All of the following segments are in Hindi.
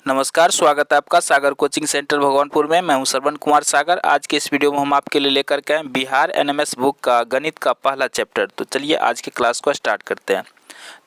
नमस्कार, स्वागत है आपका सागर कोचिंग सेंटर भगवानपुर में। मैं हूं श्रवण कुमार सागर। आज के इस वीडियो में हम आपके लिए लेकर के आए बिहार एनएमएस बुक का गणित का पहला चैप्टर। तो चलिए आज की क्लास को स्टार्ट करते हैं।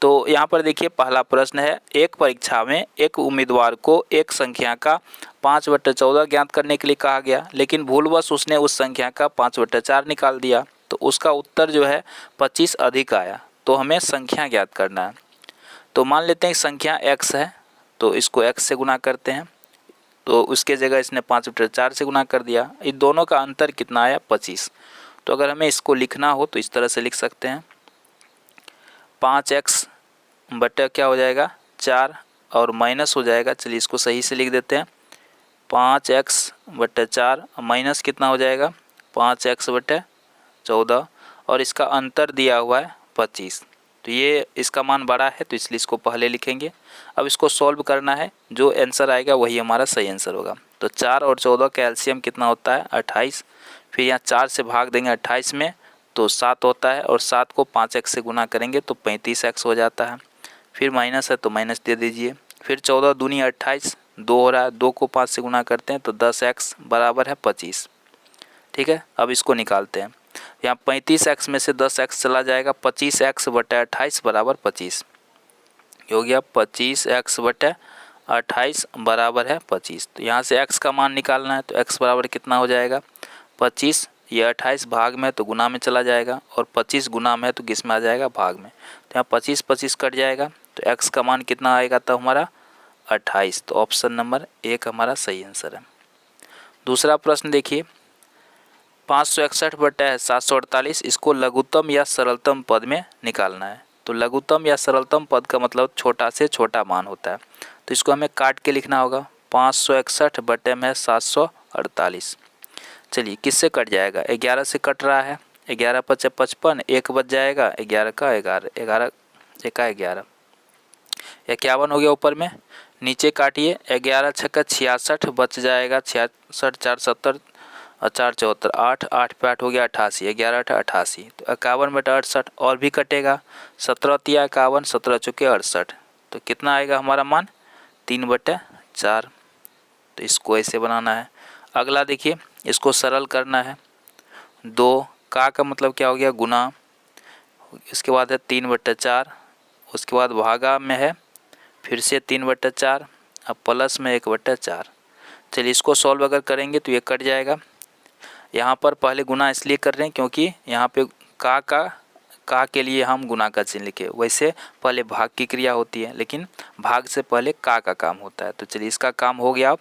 तो यहाँ पर देखिए पहला प्रश्न है, एक परीक्षा में एक उम्मीदवार को एक संख्या का 5/14 ज्ञात करने के लिए कहा गया, लेकिन भूलवश उसने उस संख्या का 5/4 निकाल दिया, तो उसका उत्तर जो है 25 अधिक आया। तो हमें संख्या ज्ञात करना है। तो मान लेते हैं संख्या x है, तो इसको x से गुना करते हैं, तो उसके जगह इसने 5/4 से गुना कर दिया। इन दोनों का अंतर कितना आया? 25। तो अगर हमें इसको लिखना हो तो इस तरह से लिख सकते हैं, 5x बटा क्या हो जाएगा 4 और माइनस हो जाएगा। चलिए इसको सही से लिख देते हैं, 5x/4 माइनस कितना हो जाएगा 5x/14 और इसका अंतर दिया हुआ है 25। तो ये इसका मान बड़ा है तो इसलिए इसको पहले लिखेंगे। अब इसको सॉल्व करना है, जो आंसर आएगा वही हमारा सही आंसर होगा। तो 4 और 14 का एलसीएम कितना होता है 28। फिर यहाँ 4 से भाग देंगे 28 में तो 7 होता है, और 7 को 5x से गुना करेंगे तो 35x हो जाता है। फिर माइनस है तो माइनस दे दीजिए। फिर 14 दूनी 28, 2 हो रहा है, 2 को 5 से गुना करते हैं तो 10x बराबर है 25। ठीक है, अब इसको निकालते हैं। यहाँ 35x में से 10x चला जाएगा, 25x/28 बराबर 25 हो गया। 25x/28 बराबर है 25। तो यहाँ से x का मान निकालना है, तो x बराबर कितना हो जाएगा 25। ये 28 भाग में तो गुना में चला जाएगा, और 25 गुना में है तो किस में आ जाएगा भाग में। तो यहाँ 25 कट जाएगा, तो x का मान कितना आएगा तब हमारा 28। तो ऑप्शन नंबर 1 हमारा सही आंसर है। दूसरा प्रश्न देखिए, 561/748 इसको लघुत्तम या सरलतम पद में निकालना है। तो लघुत्तम या सरलतम पद का मतलब छोटा से छोटा मान होता है। तो इसको हमें काट के लिखना होगा, 561/748। चलिए किससे कट जाएगा, 11 से कट रहा है, 11 × 5 = 55, 1 बच जाएगा, 11 का 11, 11 × 11, 51 हो गया ऊपर में। नीचे काटिए, 11 × 6 = 66 बच जाएगा, 66, 4 70 और 4 74, 8, 8 पे 8 हो गया 88, 11 × 8 = 88। तो 51/68 और भी कटेगा, 17 × 3 = 51, 17 × 4 = 68। तो कितना आएगा हमारा मान 3/4। तो इसको ऐसे बनाना है। अगला देखिए, इसको सरल करना है। 2 का मतलब क्या हो गया गुना, इसके बाद है 3/4, उसके बाद भागा में है फिर से 3/4, अब प्लस में 1/4। चलिए इसको सॉल्व अगर करेंगे तो ये कट जाएगा। यहाँ पर पहले गुना इसलिए कर रहे हैं क्योंकि यहाँ पे का के लिए हम गुना का चिन्ह लिखे, वैसे पहले भाग की क्रिया होती है, लेकिन भाग से पहले का काम होता है। तो चलिए इसका काम हो गया।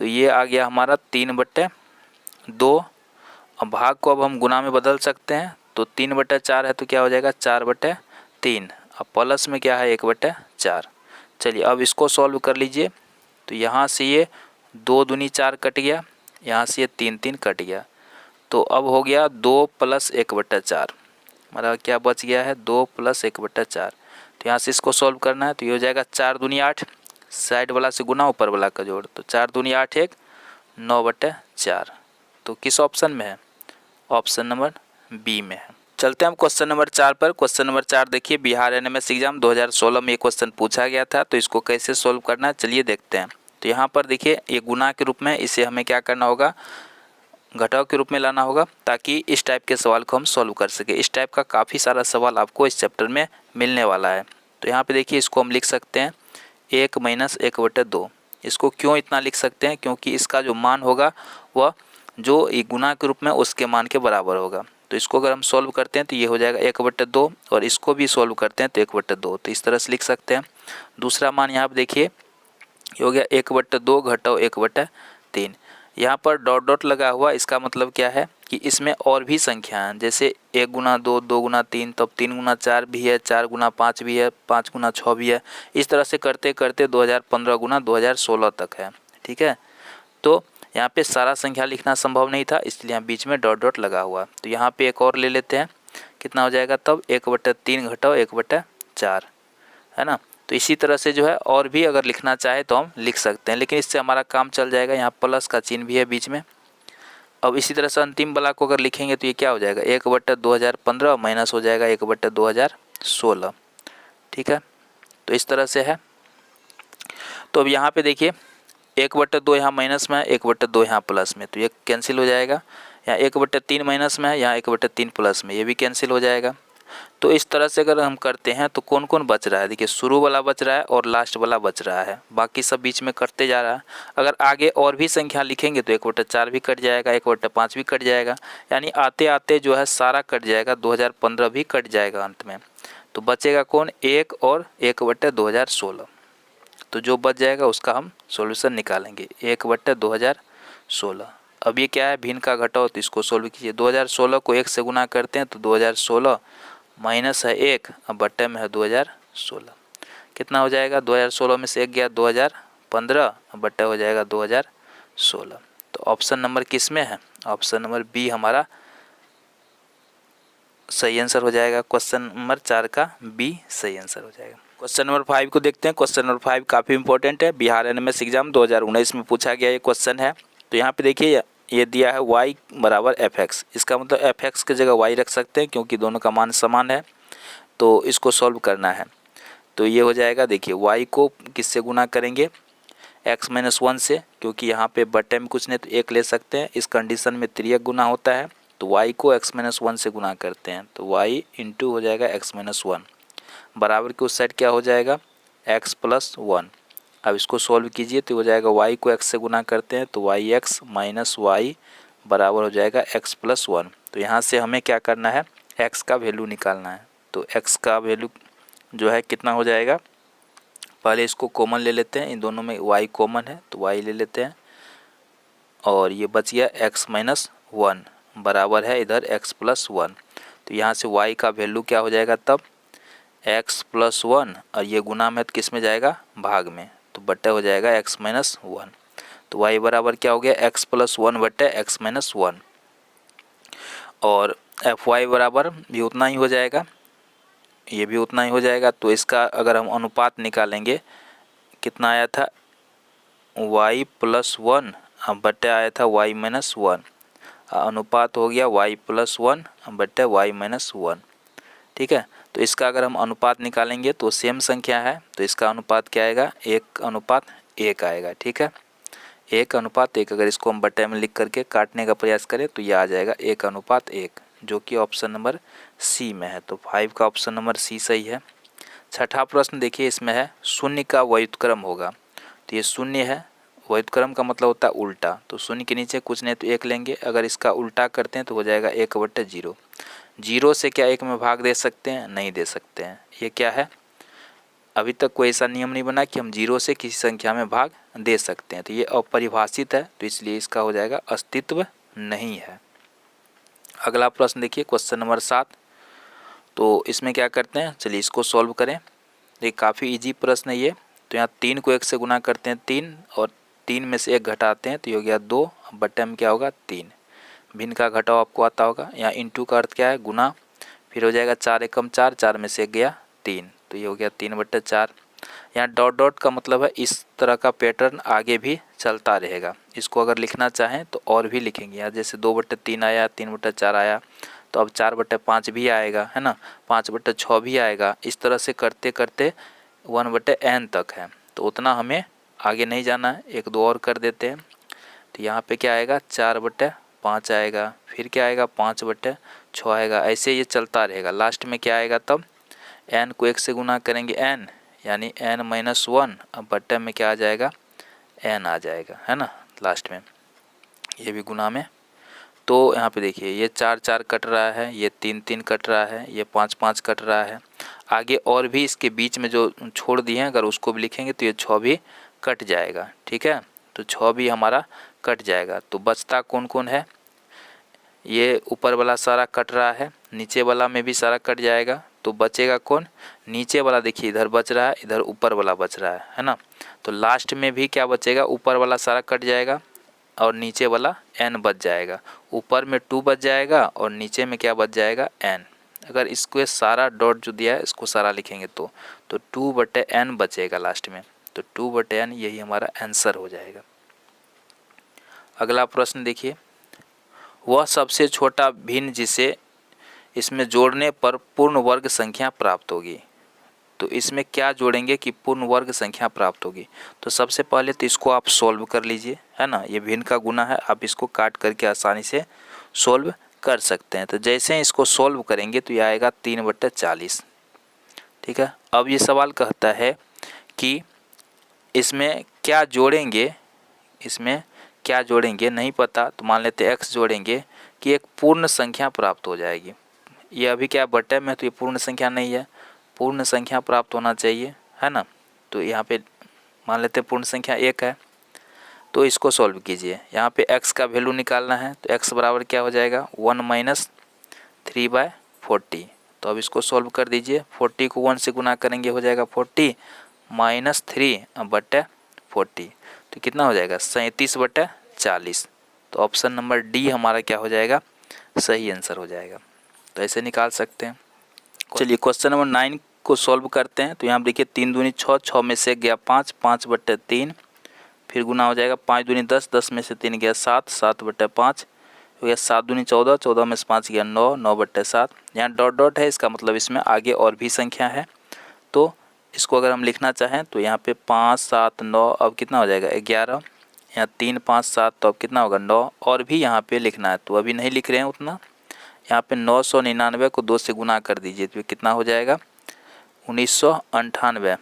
तो ये आ गया हमारा 3/2। अब भाग को अब हम गुना में बदल सकते हैं, तो 3/4 है तो क्या हो जाएगा 4/3, अब प्लस में क्या है 1/4। चलिए अब इसको सॉल्व कर लीजिए। तो यहाँ से ये 2 दूनी 4 कट गया, यहाँ से ये 3 3 कट गया, तो अब हो गया 2 + 1/4। हमारा क्या बच गया है 2 + 1/4। तो यहाँ से इसको सॉल्व करना है, तो ये हो जाएगा 4 दूनी 8, साइड वाला से गुना ऊपर वाला का जोड़, तो 4 दूनी 8 1, 9/4। तो किस ऑप्शन में है, ऑप्शन नंबर बी में है। चलते हैं हम क्वेश्चन नंबर 4 पर। क्वेश्चन नंबर 4 देखिए, बिहार एनएमएस एग्जाम 2016 में ये क्वेश्चन पूछा गया था, तो इसको कैसे सॉल्व करना है चलिए देखते हैं। तो यहाँ पर देखिए ये गुना के रूप में, इसे हमें क्या करना होगा घटाव के रूप में लाना होगा, ताकि इस टाइप के सवाल को हम सॉल्व कर सके। इस टाइप का काफ़ी सारा सवाल आपको इस चैप्टर में मिलने वाला है। तो यहाँ पे देखिए इसको हम लिख सकते हैं 1 - 1/2। इसको क्यों इतना लिख सकते हैं, क्योंकि इसका जो मान होगा वह जो ये गुना के रूप में उसके मान के बराबर होगा। तो इसको अगर हम सॉल्व करते हैं तो ये हो जाएगा 1/2, और इसको भी सॉल्व करते हैं तो 1/2। तो इस तरह से लिख सकते हैं। दूसरा मान यहाँ पर देखिए हो गया 1/2 घटाओ 1/3। यहाँ पर डॉट डॉट लगा हुआ, इसका मतलब क्या है कि इसमें और भी संख्या हैं, जैसे 1 × 2, 2 × 3, तब 3 × 4 भी है, 4 × 5 भी है, 5 × 6 भी है। इस तरह से करते करते 2015 × 2016 तक है। ठीक है, तो यहाँ पे सारा संख्या लिखना संभव नहीं था, इसलिए यहाँ बीच में डॉट डॉट लगा हुआ। तो यहाँ पे एक और ले लेते हैं, कितना हो जाएगा तब 1/3 घटाओ 1/4, है ना। तो इसी तरह से जो है और भी अगर लिखना चाहे तो हम लिख सकते हैं, लेकिन इससे हमारा काम चल जाएगा। यहाँ प्लस का चिन्ह भी है बीच में। अब इसी तरह से अंतिम वाला को अगर लिखेंगे तो ये क्या हो जाएगा 1/2015 माइनस हो जाएगा 1/2016। ठीक है, तो इस तरह से है। तो अब यहाँ पे देखिए 1/2 यहाँ माइनस में है, 1/2 यहाँ प्लस में, तो ये कैंसिल हो जाएगा। यहाँ 1/3 माइनस में है, यहाँ 1/3 प्लस में, ये भी कैंसिल हो जाएगा। तो इस तरह से अगर हम करते हैं तो कौन कौन बच रहा है, देखिए शुरू वाला बच रहा है और लास्ट वाला बच रहा है, बाकी सब बीच में कटते जा रहा है। अगर आगे और भी संख्या लिखेंगे तो 1/4 भी कट जाएगा, 1/5 भी कट जाएगा, यानी आते आते जो है सारा कट जाएगा, 2015 भी कट जाएगा अंत में। तो बचेगा कौन, 1 और 1/2016। तो जो बच जाएगा उसका हम सॉल्यूशन निकालेंगे, 1/2016। अब ये क्या है, भिन्न का घटाओ, तो इसको सोल्व कीजिए। 2016 को 1 से गुना करते हैं तो 2016 माइनस है 1, अब बट्टे में है 2016, कितना हो जाएगा, 2016 में से 1 गया 2015, अब बट्टा हो जाएगा 2016। तो ऑप्शन नंबर किस में है, ऑप्शन नंबर बी हमारा सही आंसर हो जाएगा। क्वेश्चन नंबर 4 का बी सही आंसर हो जाएगा। क्वेश्चन नंबर 5 को देखते हैं। क्वेश्चन नंबर 5 काफ़ी इंपॉर्टेंट है, बिहार एनएमएस एग्जाम 2019 में पूछा गया ये क्वेश्चन है। तो यहाँ पे देखिए ये दिया है y बराबर fx, इसका मतलब fx की जगह y रख सकते हैं क्योंकि दोनों का मान समान है। तो इसको सॉल्व करना है, तो ये हो जाएगा, देखिए y को किससे गुना करेंगे, x-1 से, क्योंकि यहाँ पे बट्टे में कुछ नहीं तो 1 ले सकते हैं, इस कंडीशन में त्रियक गुना होता है। तो y को x-1 से गुना करते हैं तो y इंटू हो जाएगा x-1, बराबर के उस साइड क्या हो जाएगा x+1। अब इसको सॉल्व कीजिए तो हो जाएगा y को x से गुना करते हैं तो yx माइनस y बराबर हो जाएगा x+1। तो यहाँ से हमें क्या करना है, x का वैल्यू निकालना है। तो x का वैल्यू जो है कितना हो जाएगा, पहले इसको कॉमन ले लेते हैं, इन दोनों में y कॉमन है तो y ले लेते हैं, और ये बच गया x-1 बराबर है इधर x+1। तो यहाँ से y का वैल्यू क्या हो जाएगा तब x+1, और ये गुना में तो किस में जाएगा, भाग में, तो बट्टा हो जाएगा x-1। तो y बराबर क्या हो गया, x+1 बट्टे x-1, और fy बराबर भी उतना ही हो जाएगा, ये भी उतना ही हो जाएगा। तो इसका अगर हम अनुपात निकालेंगे, कितना आया था y+1 बट्टे आया था y-1, अनुपात हो गया y+1 बट्टे y-1, ठीक है। तो इसका अगर हम अनुपात निकालेंगे तो सेम संख्या है, तो इसका अनुपात क्या आएगा, 1:1 आएगा, ठीक है, 1:1। अगर इसको हम बट्टे में लिख करके काटने का प्रयास करें तो यह आ जाएगा 1:1, जो कि ऑप्शन नंबर सी में है। तो 5 का ऑप्शन नंबर सी सही है। छठा प्रश्न देखिए, इसमें है शून्य का व्युत्क्रम होगा। तो ये शून्य है, व्युत्क्रम का मतलब होता है उल्टा, तो शून्य के नीचे कुछ नहीं तो 1 लेंगे, अगर इसका उल्टा करते हैं तो हो जाएगा 1/0। 0 से क्या 1 में भाग दे सकते हैं, नहीं दे सकते हैं। ये क्या है, अभी तक कोई ऐसा नियम नहीं बना कि हम 0 से किसी संख्या में भाग दे सकते हैं, तो ये अपरिभाषित है, तो इसलिए इसका हो जाएगा अस्तित्व नहीं है। अगला प्रश्न देखिए, क्वेश्चन नंबर 7। तो इसमें क्या करते हैं, चलिए इसको सॉल्व करें। ये काफ़ी इजी प्रश्न है ये। तो यहाँ 3 को 1 से गुना करते हैं 3, और 3 में से 1 घटाते हैं तो ये हो गया 2, बट्टे में क्या होगा 3। भिन्न का घटाव आपको आता होगा। यहाँ इंटू का अर्थ क्या है, गुना, फिर हो जाएगा 4 एकम 4, 4 में से 1 गया 3, तो ये हो गया 3/4। यहाँ डॉट डॉट का मतलब है इस तरह का पैटर्न आगे भी चलता रहेगा। इसको अगर लिखना चाहें तो और भी लिखेंगे, यहाँ जैसे 2/3 आया, 3/4 आया, तो अब 4/5 भी आएगा, है ना, 5/6 भी आएगा। इस तरह से करते करते 1/n तक है, तो उतना हमें आगे नहीं जाना है। 1-2 और कर देते हैं, तो यहाँ पे क्या आएगा 4/5 आएगा, फिर क्या आएगा 5/6 आएगा, ऐसे ये चलता रहेगा। लास्ट में क्या आएगा तब, n को 1 से गुना करेंगे n, यानी n-1, अब बट्टे में क्या आ जाएगा, n आ जाएगा, है ना, लास्ट में ये भी गुना में। तो यहाँ पे देखिए ये 4-4 कट रहा है, ये 3-3 कट रहा है, ये 5-5 कट रहा है। आगे और भी इसके बीच में जो छोड़ दिए हैं अगर उसको भी लिखेंगे तो ये 6 भी कट जाएगा, ठीक है, तो 6 भी हमारा कट जाएगा। तो बचता कौन कौन है, ये ऊपर वाला सारा कट रहा है, नीचे वाला में भी सारा कट जाएगा, तो बचेगा कौन, नीचे वाला। देखिए इधर बच रहा है, इधर ऊपर वाला बच रहा है ना, तो लास्ट में भी क्या बचेगा, ऊपर वाला सारा कट जाएगा और नीचे वाला n बच जाएगा। ऊपर में 2 बच जाएगा और नीचे में क्या बच जाएगा n। अगर इसको सारा डॉट जो दिया है इसको सारा लिखेंगे तो 2/n बचेगा लास्ट में, तो 2/n यही हमारा आंसर हो जाएगा। अगला प्रश्न देखिए, वह सबसे छोटा भिन्न जिसे इसमें जोड़ने पर पूर्ण वर्ग संख्या प्राप्त होगी। तो इसमें क्या जोड़ेंगे कि पूर्ण वर्ग संख्या प्राप्त होगी। तो सबसे पहले तो इसको आप सोल्व कर लीजिए, है ना। ये भिन्न का गुना है, आप इसको काट करके आसानी से सोल्व कर सकते हैं। तो जैसे ही इसको सोल्व करेंगे तो ये आएगा 3/40। ठीक है। अब ये सवाल कहता है कि इसमें क्या जोड़ेंगे, इसमें क्या जोड़ेंगे नहीं पता, तो मान लेते x जोड़ेंगे कि एक पूर्ण संख्या प्राप्त हो जाएगी। ये अभी क्या बटे में, तो ये पूर्ण संख्या नहीं है, पूर्ण संख्या प्राप्त होना चाहिए, है ना। तो यहाँ पे मान लेते हैं पूर्ण संख्या 1 है। तो इसको सॉल्व कीजिए, यहाँ पे x का वैल्यू निकालना है। तो x बराबर क्या हो जाएगा 1 - 3/40। तो अब इसको सॉल्व कर दीजिए। 40 को 1 से गुना करेंगे हो जाएगा 40 - 3/40। तो कितना हो जाएगा 37/40। तो ऑप्शन नंबर डी हमारा क्या हो जाएगा, सही आंसर हो जाएगा। तो ऐसे निकाल सकते हैं। चलिए क्वेश्चन नंबर 9 को सॉल्व करते हैं। तो यहाँ पर देखिए 3 दूनी 6, 6 में से गया 5, 5/3, फिर गुना हो जाएगा 5 दूनी 10, 10 में से 3 गया 7, 7/5 हो गया, 7 दूनी 14, 14 में से 5 गया 9, 9/7। यहाँ डॉट डॉट है, इसका मतलब इसमें आगे और भी संख्या है। तो इसको अगर हम लिखना चाहें तो यहाँ पे 5, 7, 9, अब कितना हो जाएगा 11। यहाँ 3, 5, 7, तो अब कितना होगा 9, और भी यहाँ पे लिखना है तो अभी नहीं लिख रहे हैं उतना। यहाँ पे 999 को 2 से गुना कर दीजिए तो कितना हो जाएगा 1998।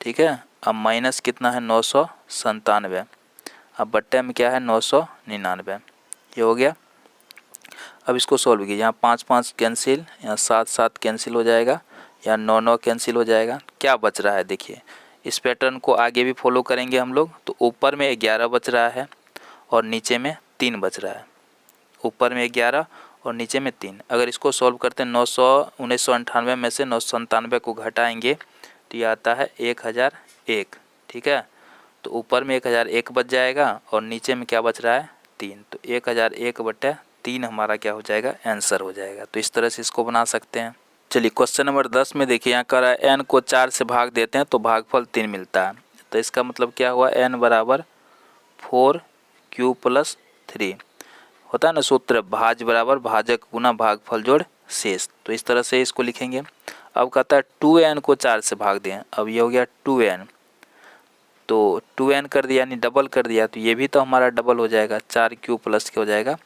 ठीक है। अब माइनस कितना है 997, अब बट्टे में क्या है 999, ये हो गया। अब इसको सॉल्व कीजिए, यहाँ 5, 5 कैंसिल, यहाँ 7, 7 कैंसिल हो जाएगा, यहाँ 9, 9 कैंसिल हो जाएगा। क्या बच रहा है देखिए, इस पैटर्न को आगे भी फॉलो करेंगे हम लोग। तो ऊपर में 11 बच रहा है और नीचे में 3 बच रहा है। ऊपर में 11 और नीचे में 3। अगर इसको सॉल्व करते हैं 1998 में से 997 को घटाएंगे तो ये आता है 1001। ठीक है। तो ऊपर में 1001 बच जाएगा और नीचे में क्या बच रहा है 3। तो 1001/3 हमारा क्या हो जाएगा आंसर हो जाएगा। तो इस तरह से इसको बना सकते हैं। चलिए क्वेश्चन नंबर 10 में देखिए, यहाँ कर रहा है n को 4 से भाग देते हैं तो भागफल 3 मिलता है। तो इसका मतलब क्या हुआ n बराबर 4q + 3 होता है ना सूत्र, भाज बराबर भाजक गुना भागफल जोड़ शेष। तो इस तरह से इसको लिखेंगे। अब कहता है 2n को 4 से भाग दें। अब ये हो गया 2n, तो 2n कर दिया यानी डबल कर दिया, तो ये भी तो हमारा डबल हो जाएगा। 4q + क्या हो जाएगा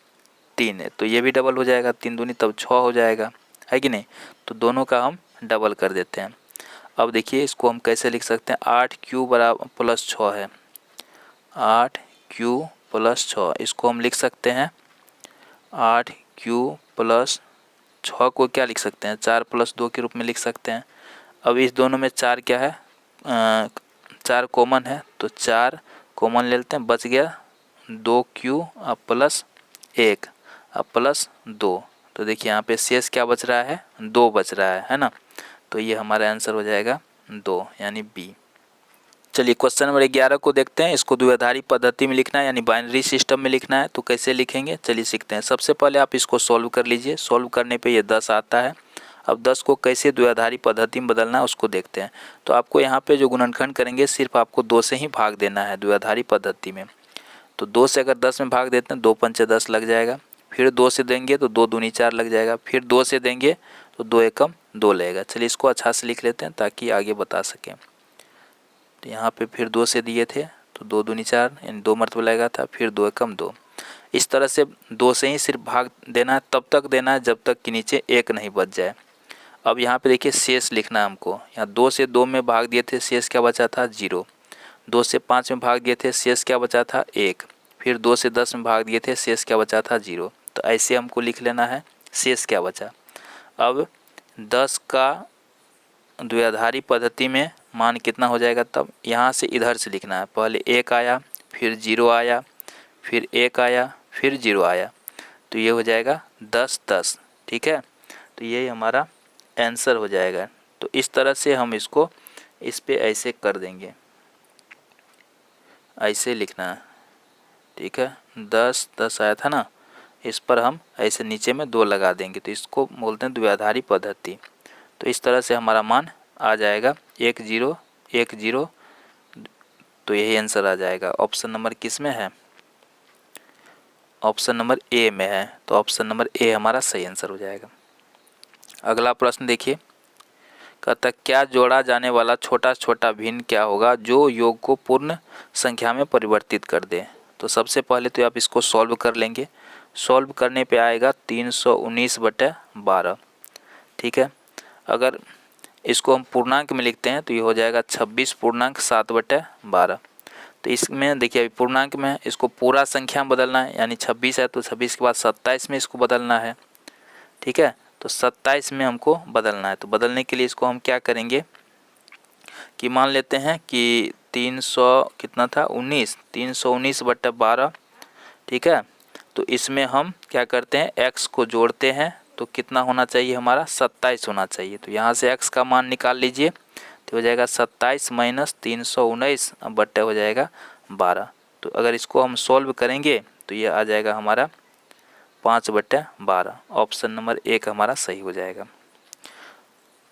3 है, तो ये भी डबल हो जाएगा, 3 दूनी तब 6 हो जाएगा, है कि नहीं। तो दोनों का हम डबल कर देते हैं। अब देखिए इसको हम कैसे लिख सकते हैं, 8q + 6 है, 8q + 6 इसको हम लिख सकते हैं 8q + 6 को क्या लिख सकते हैं 4 + 2 के रूप में लिख सकते हैं। अब इस दोनों में 4 क्या है 4 कॉमन है, तो 4 कॉमन ले लेते हैं, बच गया 2q + 1 + 2। तो देखिए यहाँ पे शेष क्या बच रहा है 2 बच रहा है ना। तो ये हमारा आंसर हो जाएगा 2 यानी बी। चलिए क्वेश्चन नंबर 11 को देखते हैं। इसको द्विआधारी पद्धति में लिखना है यानी बाइनरी सिस्टम में लिखना है। तो कैसे लिखेंगे चलिए सीखते हैं। सबसे पहले आप इसको सॉल्व कर लीजिए। सॉल्व करने पे ये 10 आता है। अब 10 को कैसे द्विआधारी पद्धति में बदलना है उसको देखते हैं। तो आपको यहाँ पे जो गुणनखंड करेंगे सिर्फ आपको 2 से ही भाग देना है द्विआधारी पद्धति में। तो 2 से अगर 10 में भाग देते हैं 2 पंचे 10 लग जाएगा। फिर 2 से देंगे तो 2 दूनी 4 लग जाएगा। फिर 2 से देंगे तो 2 एकम 2 लगेगा। चलिए इसको अच्छा से लिख लेते हैं ताकि आगे बता सकें। तो यहाँ पे फिर 2 से दिए थे तो 2 दूनी 4 यानी 2 मरतबा लगेगा था। फिर 2 एकम 2। इस तरह से 2 से ही सिर्फ भाग देना है, तब तक देना है जब तक कि नीचे 1 नहीं बच जाए। अब यहाँ पे देखिए शेष लिखना है हमको। यहाँ 2 से 2 में भाग दिए थे, शेष क्या बचा था 0। 2 से 5 में भाग दिए थे, शेष क्या बचा था 1। फिर 2 से 10 में भाग दिए थे, शेष क्या बचा था 0। तो ऐसे हमको लिख लेना है शेष क्या बचा। अब 10 का द्विआधारी पद्धति में मान कितना हो जाएगा, तब यहाँ से इधर से लिखना है। पहले 1 आया, फिर 0 आया, फिर 1 आया, फिर 0 आया। तो ये हो जाएगा 10 10। ठीक है। तो ये हमारा आंसर हो जाएगा। तो इस तरह से हम इसको इस पे ऐसे कर देंगे, ऐसे लिखना है। ठीक है। 10 10 आया था ना, इस पर हम ऐसे नीचे में 2 लगा देंगे। तो इसको बोलते हैं द्विआधारी पद्धति। तो इस तरह से हमारा मान आ जाएगा 1 0 1 0। तो यही आंसर आ जाएगा। ऑप्शन नंबर किस में है, ऑप्शन नंबर ए में है। तो ऑप्शन नंबर ए हमारा सही आंसर हो जाएगा। अगला प्रश्न देखिए, कहता क्या जोड़ा जाने वाला छोटा छोटा भिन्न क्या होगा जो योग को पूर्ण संख्या में परिवर्तित कर दे। तो सबसे पहले तो आप इसको सॉल्व कर लेंगे। सॉल्व करने पे आएगा 319/12। ठीक है, अगर इसको हम पूर्णांक में लिखते हैं तो ये हो जाएगा 26.7/12। तो इसमें देखिए अभी पूर्णांक में है, इसको पूरा संख्या में बदलना है, यानी 26 है तो 26 के बाद 27 में इसको बदलना है। ठीक है, तो 27 में हमको बदलना है। तो बदलने के लिए इसको हम क्या करेंगे कि मान लेते हैं कि 300 कितना था 19, 319/12। ठीक है, तो इसमें हम क्या करते हैं x को जोड़ते हैं तो कितना होना चाहिए हमारा 27 होना चाहिए। तो यहाँ से x का मान निकाल लीजिए तो हो जाएगा 27 माइनस 319 बट्टे हो जाएगा 12। तो अगर इसको हम सॉल्व करेंगे तो ये आ जाएगा हमारा 5/12। ऑप्शन नंबर 1 हमारा सही हो जाएगा।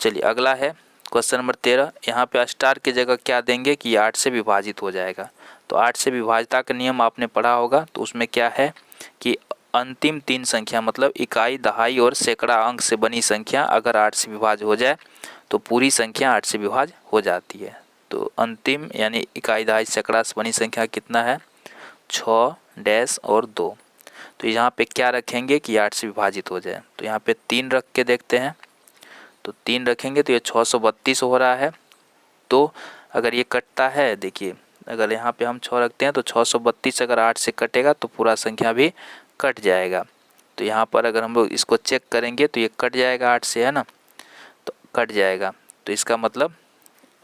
चलिए अगला है क्वेश्चन नंबर 13। यहाँ पे स्टार की जगह क्या देंगे कि 8 से विभाजित हो जाएगा। तो 8 से विभाजिता का नियम आपने पढ़ा होगा, तो उसमें क्या है कि अंतिम 3 संख्या मतलब इकाई, दहाई और सैकड़ा अंक से बनी संख्या अगर 8 से विभाज्य हो जाए तो पूरी संख्या 8 से विभाज्य हो जाती है। तो अंतिम यानी इकाई, दहाई, सैकड़ा से बनी संख्या कितना है 6 डैश और 2। तो यहाँ पे क्या रखेंगे कि 8 से विभाजित हो जाए। तो यहाँ पे 3 रख के देखते हैं। तो 3 रखेंगे तो ये 632 हो रहा है। तो अगर ये कटता है, देखिए अगर यहाँ पे हम 6 रखते हैं तो 632 अगर 8 से कटेगा तो पूरा संख्या भी कट जाएगा। तो यहाँ पर अगर हम लोग इसको चेक करेंगे तो ये कट जाएगा 8 से, है ना, तो कट जाएगा। तो इसका मतलब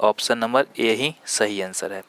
ऑप्शन नंबर ए ही सही आंसर है।